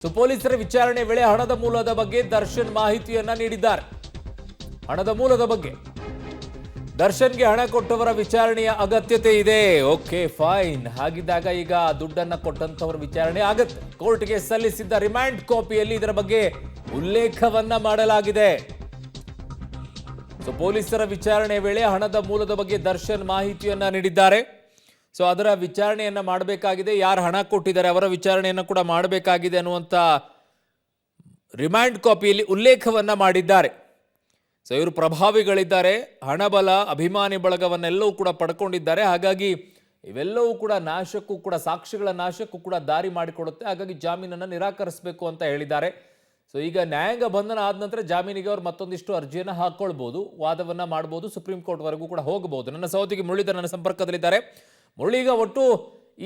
ಪೊಲೀಸರ ವಿಚಾರಣೆ ವೇಳೆ ಹಣದ ಮೂಲದ ಬಗ್ಗೆ ದರ್ಶನ್ ಮಾಹಿತಿಯನ್ನ ನೀಡಿದ್ದಾರೆ. ಹಣದ ಮೂಲದ ಬಗ್ಗೆ ದರ್ಶನ್ಗೆ ಹಣ ಕೊಟ್ಟವರ ವಿಚಾರಣೆಯ ಅಗತ್ಯತೆ ಇದೆ. ಓಕೆ ಫೈನ್, ಹಾಗಿದ್ದಾಗ ಈಗ ದುಡ್ಡನ್ನ ಕೊಟ್ಟಂತವರ ವಿಚಾರಣೆ ಆಗತ್ತೆ. ಕೋರ್ಟ್ಗೆ ಸಲ್ಲಿಸಿದ್ದ ರಿಮಾಂಡ್ ಕಾಪಿಯಲ್ಲಿ ಇದರ ಬಗ್ಗೆ ಉಲ್ಲೇಖವನ್ನ ಮಾಡಲಾಗಿದೆ. ಪೊಲೀಸರ ವಿಚಾರಣೆ ವೇಳೆ ಹಣದ ಮೂಲದ ಬಗ್ಗೆ ದರ್ಶನ್ ಮಾಹಿತಿಯನ್ನ ನೀಡಿದ್ದಾರೆ. ಅದರ ವಿಚಾರಣೆಯನ್ನ ಮಾಡಬೇಕಾಗಿದೆ. ಯಾರು ಹಣ ಕೊಟ್ಟಿದ್ದಾರೆ ಅವರ ವಿಚಾರಣೆಯನ್ನು ಕೂಡ ಮಾಡಬೇಕಾಗಿದೆ ಅನ್ನುವಂಥ ರಿಮಾಂಡ್ ಕಾಪಿಯಲ್ಲಿ ಉಲ್ಲೇಖವನ್ನ ಮಾಡಿದ್ದಾರೆ. ಇವರು ಪ್ರಭಾವಿಗಳಿದ್ದಾರೆ, ಹಣಬಲ, ಅಭಿಮಾನಿ ಬಳಗವನ್ನೆಲ್ಲವೂ ಕೂಡ ಪಡ್ಕೊಂಡಿದ್ದಾರೆ. ಹಾಗಾಗಿ ಇವೆಲ್ಲವೂ ಕೂಡ ನಾಶಕ್ಕೂ ಕೂಡ, ಸಾಕ್ಷಿಗಳ ನಾಶಕ್ಕೂ ಕೂಡ ದಾರಿ ಮಾಡಿಕೊಡುತ್ತೆ. ಹಾಗಾಗಿ ಜಾಮೀನನ್ನು ನಿರಾಕರಿಸಬೇಕು ಅಂತ ಹೇಳಿದ್ದಾರೆ. ಈಗ ನ್ಯಾಯಾಂಗ ಬಂಧನ ಆದ ನಂತರ ಜಾಮೀನಿಗೆ ಅವರು ಮತ್ತೊಂದಿಷ್ಟು ಅರ್ಜಿಯನ್ನು ಹಾಕೊಳ್ಬಹುದು, ವಾದವನ್ನ ಮಾಡಬಹುದು, ಸುಪ್ರೀಂ ಕೋರ್ಟ್ ವರೆಗೂ ಕೂಡ ಹೋಗಬಹುದು. ನನ್ನ ಸಹೋದರಿ ಮುರಳೀಧರ್ ನನ್ನ ಸಂಪರ್ಕದಲ್ಲಿದ್ದಾರೆ. ಮುರಳಿ, ಈಗ ಒಟ್ಟು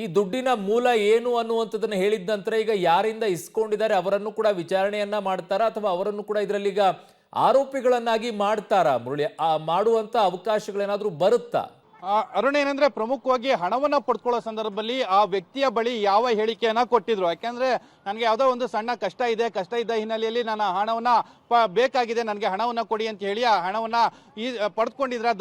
ಈ ದುಡ್ಡಿನ ಮೂಲ ಏನು ಅನ್ನುವಂಥದ್ದನ್ನು ಹೇಳಿದ ನಂತರ ಈಗ ಯಾರಿಂದ ಇಸ್ಕೊಂಡಿದ್ದಾರೆ ಅವರನ್ನು ಕೂಡ ವಿಚಾರಣೆಯನ್ನ ಮಾಡ್ತಾರಾ ಅಥವಾ ಅವರನ್ನು ಕೂಡ ಇದರಲ್ಲಿ ಈಗ ಆರೋಪಿಗಳನ್ನಾಗಿ ಮಾಡ್ತಾರಾ? ಮುರಳಿ, ಮಾಡುವಂತ ಅವಕಾಶಗಳೇನಾದ್ರೂ ಬರುತ್ತಾ? ಅರುಣ್, ಏನಂದ್ರೆ ಪ್ರಮುಖವಾಗಿ ಹಣವನ್ನ ಪಡ್ಕೊಳ್ಳೋ ಸಂದರ್ಭದಲ್ಲಿ ಆ ವ್ಯಕ್ತಿಯ ಬಳಿ ಯಾವ ಹೇಳಿಕೆಯನ್ನ ಕೊಟ್ಟಿದ್ರು. ಯಾಕೆಂದ್ರೆ ನನಗೆ ಯಾವುದೋ ಒಂದು ಸಣ್ಣ ಕಷ್ಟ ಇದ್ದ ಹಿನ್ನೆಲೆಯಲ್ಲಿ ನಾನು ಹಣವನ್ನ ಬೇಕಾಗಿದೆ, ನನಗೆ ಹಣವನ್ನ ಕೊಡಿ ಅಂತ ಹೇಳಿ ಆ ಹಣವನ್ನ ಪಡೆದುಕೊಂಡಿದ್ರ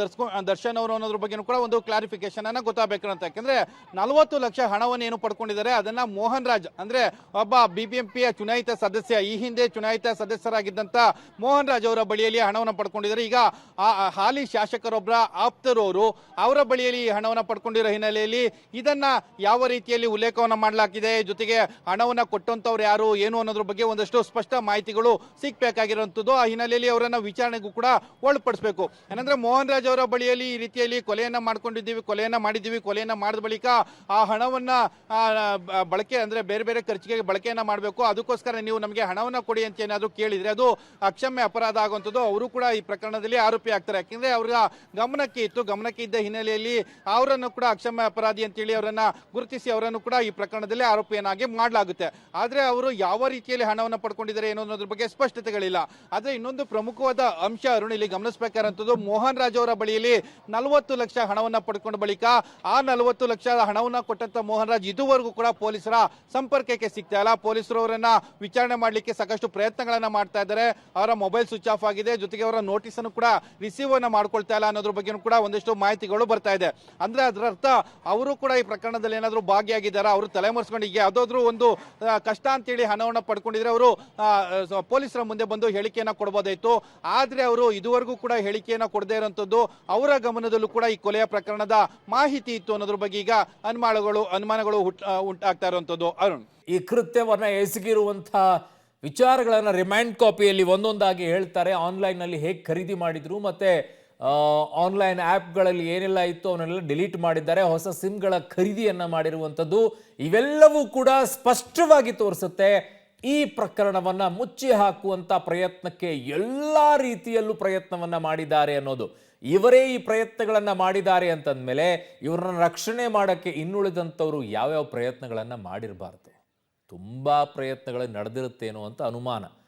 ದರ್ಶನ್ ಅವರು ಅನ್ನೋದ್ರ ಬಗ್ಗೆ ಕೂಡ ಒಂದು ಕ್ಲಾರಿಫಿಕೇಶನ್ ಅನ್ನ ಗೊತ್ತಾಗಬೇಕಂತ. ಯಾಕಂದ್ರೆ 40 ಲಕ್ಷ ಹಣವನ್ನು ಏನು ಪಡ್ಕೊಂಡಿದ್ದಾರೆ ಅದನ್ನ ಮೋಹನ್ ರಾಜ್ ಅಂದ್ರೆ ಒಬ್ಬ ಬಿಬಿಎಂಪಿಯ ಚುನಾಯಿತ ಸದಸ್ಯ, ಈ ಹಿಂದೆ ಚುನಾಯಿತ ಸದಸ್ಯರಾಗಿದ್ದಂತ ಮೋಹನ್ ರಾಜ್ ಅವರ ಬಳಿಯಲ್ಲಿ ಹಣವನ್ನು ಪಡ್ಕೊಂಡಿದ್ದಾರೆ. ಈಗ ಹಾಲಿ ಶಾಸಕರೊಬ್ಬರ ಆಪ್ತರವರು ಅವರ ಬಳಿಯಲ್ಲಿ ಹಣವನ್ನು ಪಡ್ಕೊಂಡಿರೋ ಹಿನ್ನೆಲೆಯಲ್ಲಿ ಇದನ್ನ ಯಾವ ರೀತಿಯಲ್ಲಿ ಉಲ್ಲೇಖವನ್ನ ಮಾಡಲಾಗಿದೆ, ಜೊತೆಗೆ ಹಣವನ್ನ ಕೊಟ್ಟಂತವ್ರು ಯಾರು ಏನು ಅನ್ನೋದ್ರ ಬಗ್ಗೆ ಒಂದಷ್ಟು ಸ್ಪಷ್ಟ ಮಾಹಿತಿಗಳು ಸಿಕ್ಬೇಕಾಗಿರುವಂತದ್ದು. ಆ ಹಿನ್ನೆಲೆಯಲ್ಲಿ ಅವರನ್ನ ವಿಚಾರಣೆಗೂ ಕೂಡ ಒಳಪಡಿಸಬೇಕು. ಏನಂದ್ರೆ ಮೋಹನ್ ರಾಜ್ ಅವರ ಬಳಿಯಲ್ಲಿ ಈ ರೀತಿಯಲ್ಲಿ ಕೊಲೆಯನ್ನ ಮಾಡಿದ್ದೀವಿ, ಕೊಲೆಯನ್ನ ಮಾಡಿದ ಬಳಿಕ ಆ ಹಣವನ್ನ ಬಳಕೆ ಅಂದ್ರೆ ಬೇರೆ ಬೇರೆ ಖರ್ಚಿಗೆ ಬಳಕೆಯನ್ನ ಮಾಡಬೇಕು, ಅದಕ್ಕೋಸ್ಕರ ನೀವು ನಮಗೆ ಹಣವನ್ನ ಕೊಡಿ ಅಂತ ಏನಾದ್ರು ಕೇಳಿದ್ರೆ ಅದು ಅಕ್ಷಮ್ಯ ಅಪರಾಧ ಆಗುವಂಥದ್ದು. ಅವರು ಕೂಡ ಈ ಪ್ರಕರಣದಲ್ಲಿ ಆರೋಪಿ ಆಗ್ತಾರೆ. ಯಾಕೆಂದ್ರೆ ಅವ್ರ ಗಮನಕ್ಕೆ ಇದ್ದ ಹಿನ್ನೆಲೆಯಲ್ಲಿ ಅವರನ್ನು ಕೂಡ ಅಕ್ಷಮ್ಯ ಅಪರಾಧಿ ಅಂತೇಳಿ ಅವರನ್ನ ಗುರುತಿಸಿ ಅವರನ್ನು ಕೂಡ ಈ ಪ್ರಕರಣದಲ್ಲಿ ಆರೋಪಿಯನ್ನಾಗಿ ಮಾಡಲಾಗುತ್ತೆ. ಆದ್ರೆ ಅವರು ಯಾವ ರೀತಿಯಲ್ಲಿ ಹಣವನ್ನು ಪಡ್ಕೊಂಡಿದ್ದಾರೆ ಏನೋ ಅನ್ನೋದ್ರ ಬಗ್ಗೆ ಸ್ಪಷ್ಟತೆಗಳಿಲ್ಲ. ಆದ್ರೆ ಇನ್ನೊಂದು ಪ್ರಮುಖವಾದ ಅಂಶ ಅರುಣ್ ಇಲ್ಲಿ ಗಮನಿಸಬೇಕಾದಂತದ್ದು, ಮೋಹನ್ ರಾಜ್ ಅವರ ಬಳಿಯಲ್ಲಿ 40 ಲಕ್ಷ ಹಣವನ್ನ ಪಡ್ಕೊಂಡ ಬಳಿಕ ಆ 40 ಲಕ್ಷ ಹಣವನ್ನ ಕೊಟ್ಟಂತ ಮೋಹನ್ ರಾಜ್ ಇದುವರೆಗೂ ಕೂಡ ಪೊಲೀಸರ ಸಂಪರ್ಕಕ್ಕೆ ಸಿಗ್ತಾ ಇಲ್ಲ. ಪೊಲೀಸರು ಅವರನ್ನ ವಿಚಾರಣೆ ಮಾಡಲಿಕ್ಕೆ ಸಾಕಷ್ಟು ಪ್ರಯತ್ನಗಳನ್ನ ಮಾಡ್ತಾ ಇದ್ದಾರೆ. ಅವರ ಮೊಬೈಲ್ ಸ್ವಿಚ್ ಆಫ್ ಆಗಿದೆ, ಜೊತೆಗೆ ಅವರ ನೋಟಿಸ್ ಅನ್ನು ಕೂಡ ರಿಸೀವ್ ಅನ್ನ ಮಾಡ್ಕೊಳ್ತಾ ಇಲ್ಲ ಅನ್ನೋದ್ರ ಬಗ್ಗೆ ಕೂಡ ಒಂದಿಷ್ಟು ಮಾಹಿತಿಗಳು ಬರ್ತಾ ಇದೆ. ಅಂದ್ರೆ ಅದರ ಅರ್ಥ ಅವರು ಕೂಡ ಈ ಪ್ರಕರಣದಲ್ಲಿ ಏನಾದ್ರು ಭಾಗಿಯಾಗಿದ್ದಾರೆ, ಅವರು ತಲೆಮರೆಸ್ಕೊಂಡು ಈಗ ಯಾವ್ದಾದ್ರು ಒಂದು ಕಷ್ಟ ಅಂತೇಳಿ ಹಣವನ್ನು ಪಡ್ಕೊಂಡಿದ್ರೆ ಅವರು ಪೊಲೀಸರ ಮುಂದೆ ಬಂದು ಹೇಳಿಕೆಯನ್ನ ಕೊಡಬಹುದಾಯ್ತು. ಆದ್ರೆ ಅವರು ಇದುವರೆಗೂ ಕೂಡ ಹೇಳಿಕೆಯನ್ನ ಕೊಡದೇ ಇರುವಂತದ್ದು, ಅವರ ಗಮನದಲ್ಲೂ ಕೂಡ ಈ ಕೊಲೆಯ ಪ್ರಕರಣದ ಮಾಹಿತಿ ಇತ್ತು ಅನ್ನೋದ್ರ ಬಗ್ಗೆ ಈಗ ಅನುಮಾನಗಳು ಉಂಟಾಗ್ತಾ ಇರುವಂತದ್ದು. ಅರುಣ್, ಈ ಕೃತ್ಯವನ್ನ ಎಸಗಿರುವಂತಹ ವಿಚಾರಗಳನ್ನ ರಿಮಾಂಡ್ ಕಾಪಿಯಲ್ಲಿ ಒಂದೊಂದಾಗಿ ಹೇಳ್ತಾರೆ. ಆನ್ಲೈನ್ ನಲ್ಲಿ ಹೇಗೆ ಖರೀದಿ ಮಾಡಿದ್ರು, ಮತ್ತೆ ಆನ್ಲೈನ್ ಆ್ಯಪ್ಗಳಲ್ಲಿ ಏನೆಲ್ಲ ಇತ್ತು ಅವನ್ನೆಲ್ಲ ಡಿಲೀಟ್ ಮಾಡಿದ್ದಾರೆ, ಹೊಸ ಸಿಮ್ಗಳ ಖರೀದಿಯನ್ನ ಮಾಡಿರುವಂಥದ್ದು, ಇವೆಲ್ಲವೂ ಕೂಡ ಸ್ಪಷ್ಟವಾಗಿ ತೋರಿಸುತ್ತೆ ಈ ಪ್ರಕರಣವನ್ನ ಮುಚ್ಚಿ ಹಾಕುವಂತ ಪ್ರಯತ್ನಕ್ಕೆ ಎಲ್ಲ ರೀತಿಯಲ್ಲೂ ಪ್ರಯತ್ನವನ್ನ ಮಾಡಿದ್ದಾರೆ ಅನ್ನೋದು. ಇವರೇ ಈ ಪ್ರಯತ್ನಗಳನ್ನ ಮಾಡಿದ್ದಾರೆ ಅಂತಂದ್ಮೇಲೆ ಇವರನ್ನ ರಕ್ಷಣೆ ಮಾಡಕ್ಕೆ ಇನ್ನುಳಿದಂಥವ್ರು ಯಾವ್ಯಾವ ಪ್ರಯತ್ನಗಳನ್ನ ಮಾಡಿರಬಾರ್ದು, ತುಂಬಾ ಪ್ರಯತ್ನಗಳು ನಡೆದಿರುತ್ತೇನೋ ಅಂತ ಅನುಮಾನ.